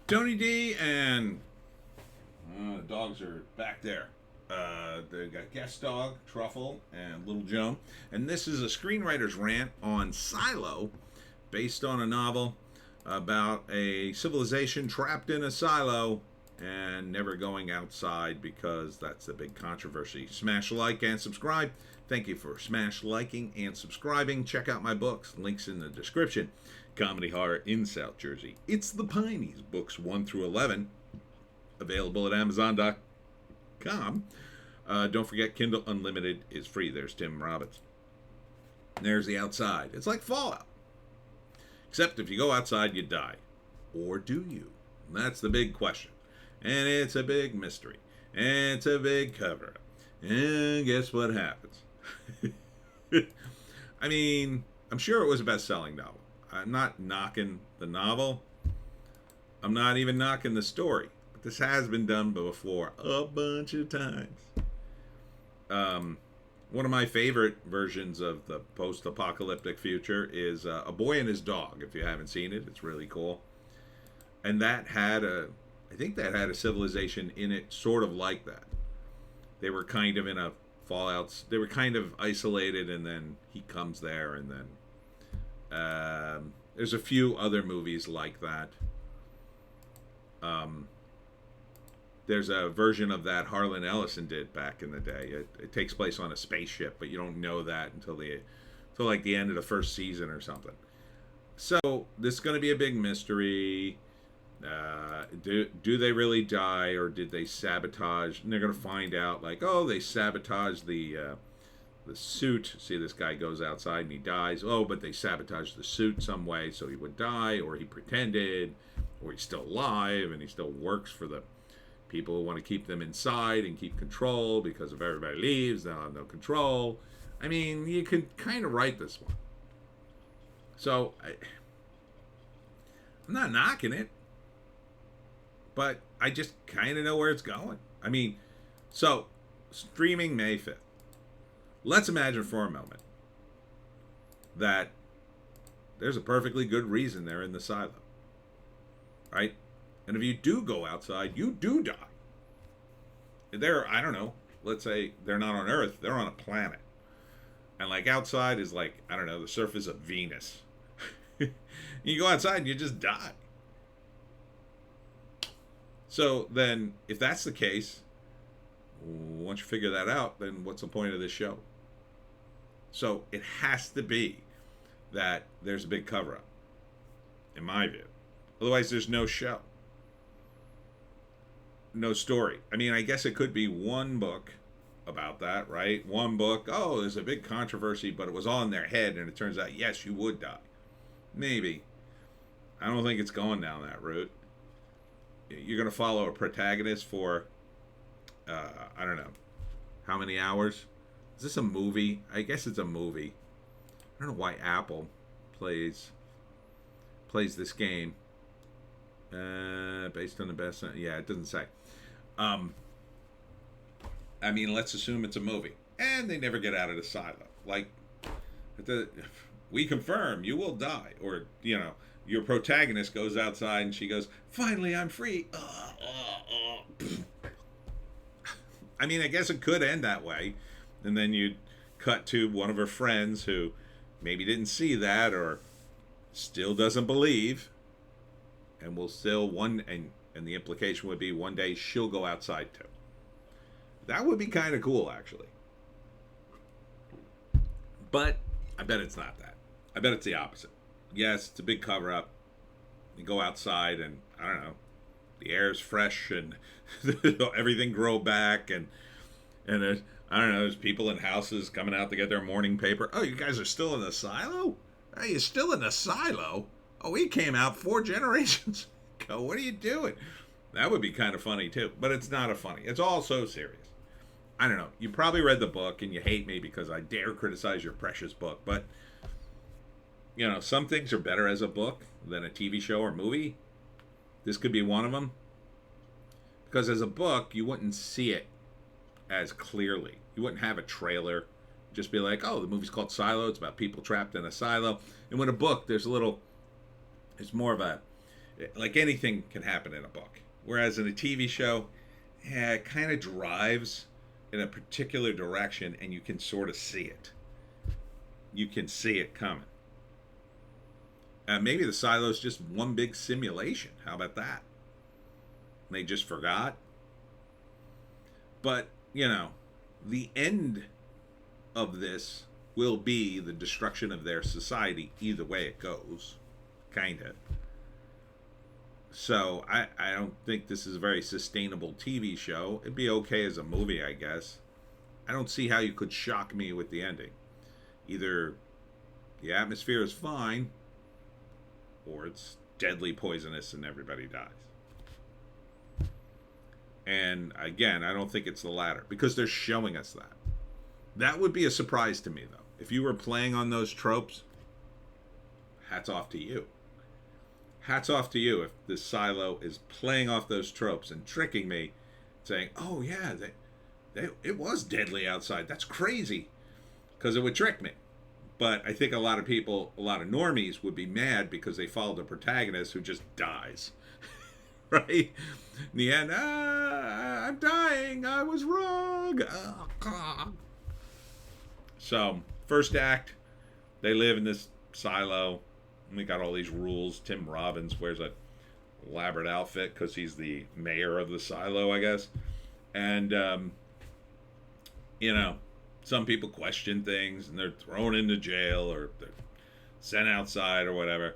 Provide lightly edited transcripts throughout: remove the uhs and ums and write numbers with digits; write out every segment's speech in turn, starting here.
Tony D and the dogs are back there. They got guest dog, Truffle, and Little Joan. And this is a screenwriter's rant on Silo, based on a novel about a civilization trapped in a silo and never going outside because that's the big controversy. Smash like and subscribe. Thank you for smash liking and subscribing. Check out my books. Links in the description. Comedy horror in South Jersey. It's the Pineys, books 1 through 11. Available at Amazon.com. Don't forget, Kindle Unlimited is free. There's Tim Robbins. There's the outside. It's like Fallout. Except if you go outside, you die. Or do you? That's the big question. And it's a big mystery. And it's a big cover-up. And guess what happens? I mean, I'm sure it was a best-selling novel. I'm not knocking the novel. I'm not even knocking the story. But this has been done before a bunch of times. One of my favorite versions of the post-apocalyptic future is A Boy and His Dog. If you haven't seen it, it's really cool. And that had I think that had a civilization in it sort of like that. They were kind of in a fallout. They were kind of isolated, and then he comes there, and then there's a few other movies like that. There's a version of that Harlan Ellison did back in the day. It takes place on a spaceship, but you don't know that until like the end of the first season or something. So this is going to be a big mystery. Do they really die, or did they sabotage? And they're going to find out, like, oh, they sabotaged the suit. See, this guy goes outside and he dies. Oh, but they sabotaged the suit some way so he would die, or he pretended, or he's still alive and he still works for the people who want to keep them inside and keep control, because if everybody leaves, they'll have no control. I mean, you could kind of write this one. So I'm not knocking it, but I just kind of know where it's going. I mean, so streaming May 5th. Let's imagine for a moment that there's a perfectly good reason they're in the silo, right? And if you do go outside, you do die. I don't know, let's say they're not on Earth, they're on a planet. And like outside is like, I don't know, the surface of Venus. You go outside and you just die. So then, if that's the case, once you figure that out, then what's the point of this show? So it has to be that there's a big cover-up, in my view. Otherwise, there's no show. No story. I mean, I guess it could be one book about that, right? One book, oh, there's a big controversy, but it was all in their head, and it turns out, yes, you would die. Maybe. I don't think it's going down that route. You're going to follow a protagonist for, I don't know, how many hours? Is this a movie? I guess it's a movie. I don't know why Apple plays this game. Based on the best... Yeah, it doesn't say. I mean, let's assume it's a movie. And they never get out of the silo. Like, we confirm you will die. Or, you know, your protagonist goes outside and she goes, finally, I'm free. I mean, I guess it could end that way. And then you'd cut to one of her friends who maybe didn't see that or still doesn't believe. And will still and the implication would be one day she'll go outside too. That would be kind of cool, actually. But I bet it's not that. I bet it's the opposite. Yes, it's a big cover-up. You go outside and, I don't know, the air's fresh and everything grow back and there's, I don't know, there's people in houses coming out to get their morning paper. Oh, you guys are still in the silo? Are you still in the silo? Oh, we came out 4 generations ago. What are you doing? That would be kind of funny, too. But it's not a funny. It's all so serious. I don't know. You probably read the book and you hate me because I dare criticize your precious book. But, you know, some things are better as a book than a TV show or movie. This could be one of them. Because as a book, you wouldn't see it as clearly. You wouldn't have a trailer. Just be like, oh, the movie's called Silo. It's about people trapped in a silo. And with a book, there's more of a Like anything can happen in a book. Whereas in a TV show, it kind of drives in a particular direction and you can sort of see it. You can see it coming. Maybe the silo's just one big simulation. How about that? They just forgot. But, the end of this will be the destruction of their society, either way it goes. Kind of. So, I don't think this is a very sustainable TV show. It'd be okay as a movie, I guess. I don't see how you could shock me with the ending. Either the atmosphere is fine, or it's deadly poisonous and everybody dies. And again, I don't think it's the latter, because they're showing us that. That would be a surprise to me, though. If you were playing on those tropes, hats off to you. Hats off to you if this silo is playing off those tropes and tricking me, saying, oh yeah, it was deadly outside. That's crazy. Because it would trick me. But I think a lot of people, a lot of normies would be mad because they followed a protagonist who just dies. Right? In the end, I'm dying. I was wrong. So, first act, they live in this silo. And they got all these rules. Tim Robbins wears a elaborate outfit because he's the mayor of the silo, I guess. And, some people question things and they're thrown into jail or they're sent outside or whatever.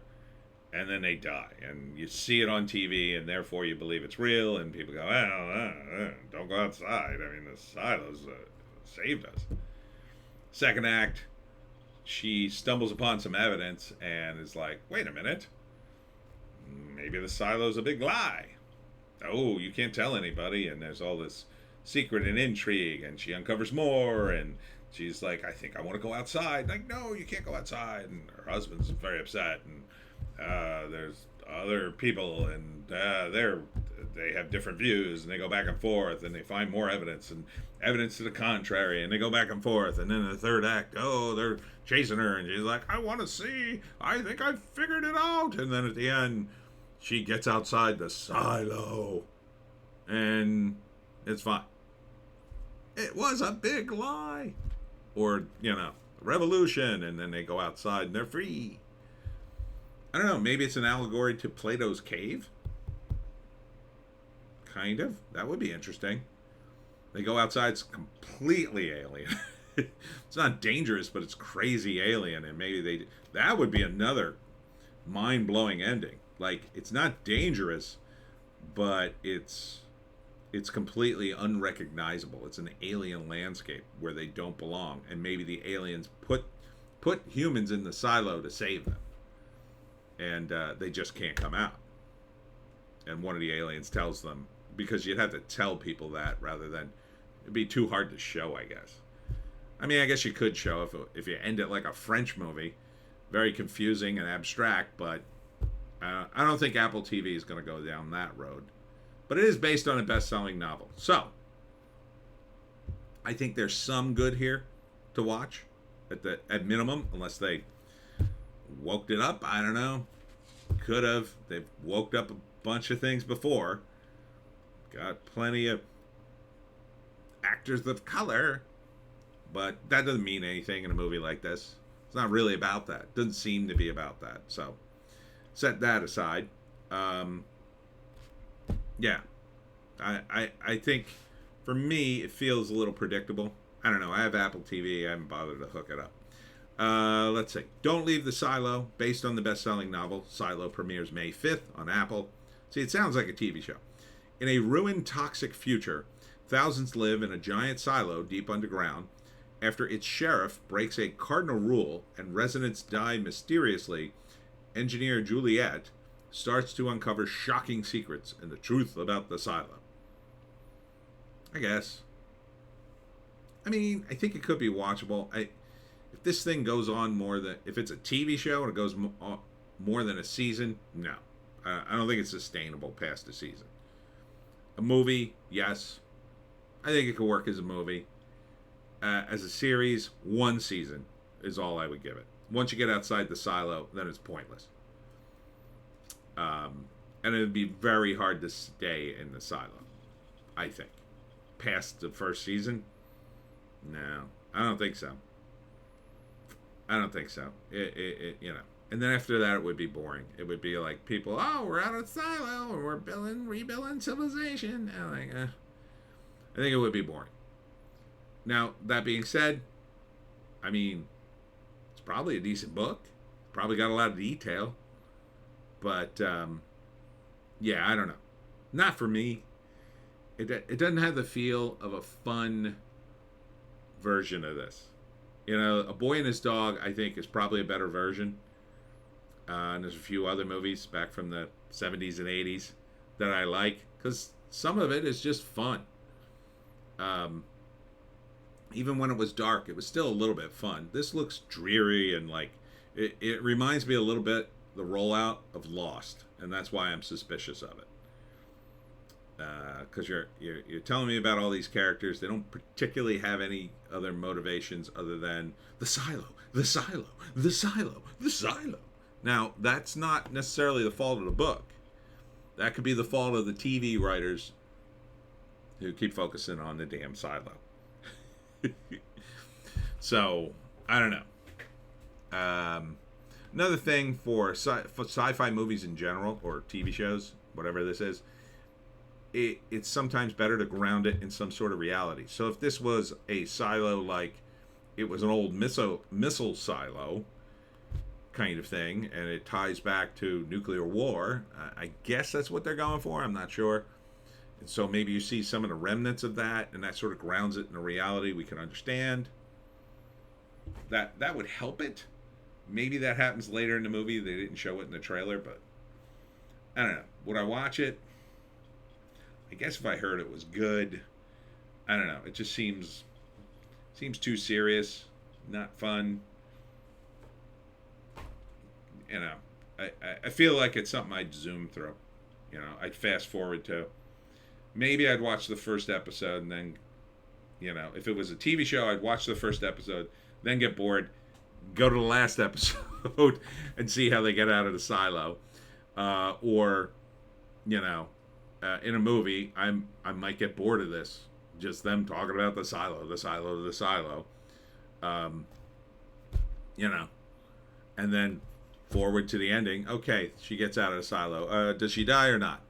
And then they die. And you see it on TV and therefore you believe it's real. And people go, don't go outside. I mean, the silos saved us. Second act, she stumbles upon some evidence and is like, wait a minute. Maybe the silo's a big lie. Oh, you can't tell anybody. And there's all this secret and intrigue. And she uncovers more. And she's like, I think I want to go outside. Like, no, you can't go outside. And her husband's very upset. And there's other people. And they have different views. And they go back and forth. And they find more evidence. And evidence to the contrary. And they go back and forth. And then in the third act, they're chasing her. And she's like, I want to see. I think I figured it out. And then at the end, she gets outside the silo. And it's fine. It was a big lie. Or, revolution. And then they go outside and they're free. I don't know. Maybe it's an allegory to Plato's cave. Kind of. That would be interesting. They go outside. It's completely alien. It's not dangerous, but it's crazy alien. And maybe that would be another mind-blowing ending. Like, it's not dangerous, but it's completely unrecognizable. It's an alien landscape where they don't belong. And maybe the aliens put humans in the silo to save them. And they just can't come out. And one of the aliens tells them, because you'd have to tell people that rather than, it'd be too hard to show, I guess. I mean, I guess you could show if you end it like a French movie. Very confusing and abstract, but I don't think Apple TV is going to go down that road. But it is based on a best-selling novel. So, I think there's some good here to watch at minimum, unless they woke it up. I don't know. Could have. They've woke up a bunch of things before. Got plenty of actors of color. But that doesn't mean anything in a movie like this. It's not really about that. It doesn't seem to be about that. So, set that aside. Yeah. I think, for me, it feels a little predictable. I don't know. I have Apple TV. I haven't bothered to hook it up. Let's see. Don't Leave the Silo, based on the best-selling novel. Silo premieres May 5th on Apple. See, it sounds like a TV show. In a ruined, toxic future, thousands live in a giant silo deep underground. After its sheriff breaks a cardinal rule and residents die mysteriously, engineer Juliet starts to uncover shocking secrets and the truth about the silo. I guess. I mean, I think it could be watchable. If this thing goes on if it's a TV show and it goes more than a season, no. I don't think it's sustainable past a season. A movie, yes. I think it could work as a movie. As a series, one season is all I would give it. Once you get outside the silo, then it's pointless. And it would be very hard to stay in the silo, I think. Past the first season? No, I don't think so. I don't think so. You know. And then after that, it would be boring. It would be like people, oh, we're out of silo and we're rebuilding civilization. And like, I think it would be boring. Now, that being said, I mean, it's probably a decent book. Probably got a lot of detail. But, yeah, I don't know. Not for me. It doesn't have the feel of a fun version of this. You know, A Boy and His Dog, I think, is probably a better version. And there's a few other movies back from the 70s and 80s that I like. Because some of it is just fun. Even when it was dark, it was still a little bit fun. This looks dreary and like... It reminds me a little bit the rollout of Lost. And that's why I'm suspicious of it. Because you're telling me about all these characters. They don't particularly have any other motivations other than the silo, the silo, the silo, the silo. Now, that's not necessarily the fault of the book. That could be the fault of the TV writers who keep focusing on the damn silo. So, I don't know. Another thing for sci-fi movies in general, or TV shows, whatever this is, it's sometimes better to ground it in some sort of reality. So if this was a silo like it was an old missile silo kind of thing, and it ties back to nuclear war, I guess that's what they're going for. I'm not sure. And so maybe you see some of the remnants of that, and that sort of grounds it in a reality we can understand. That would help it. Maybe that happens later in the movie. They didn't show it in the trailer, but I don't know. Would I watch it? I guess if I heard it was good. I don't know. It just seems too serious, not fun. You know, I feel like it's something I'd zoom through. You know, I'd fast forward to. Maybe I'd watch the first episode and then, you know, if it was a TV show, I'd watch the first episode, then get bored, go to the last episode and see how they get out of the silo. Or, you know, in a movie, I might get bored of this. Just them talking about the silo, the silo, the silo. You know, and then forward to the ending. Okay, she gets out of the silo. Does she die or not?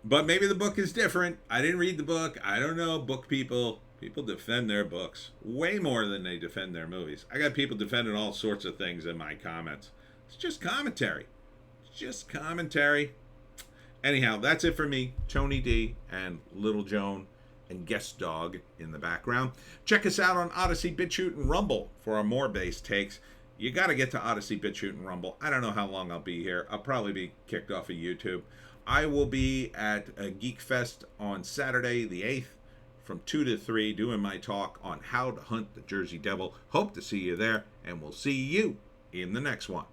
But maybe the book is different. I didn't read the book. I don't know. Book people defend their books way more than they defend their movies. I got people defending all sorts of things in my comments. It's just commentary. Anyhow, that's it for me, Tony D and Little Joan and Guest Dog in the background. Check us out on Odysee, Bitchute, and Rumble for our more base takes. You got to get to Odysee, Bitchute, and Rumble. I don't know how long I'll be here. I'll probably be kicked off of YouTube. I will be at Geek Fest on Saturday the 8th from 2 to 3 doing my talk on how to hunt the Jersey Devil. Hope to see you there, and we'll see you in the next one.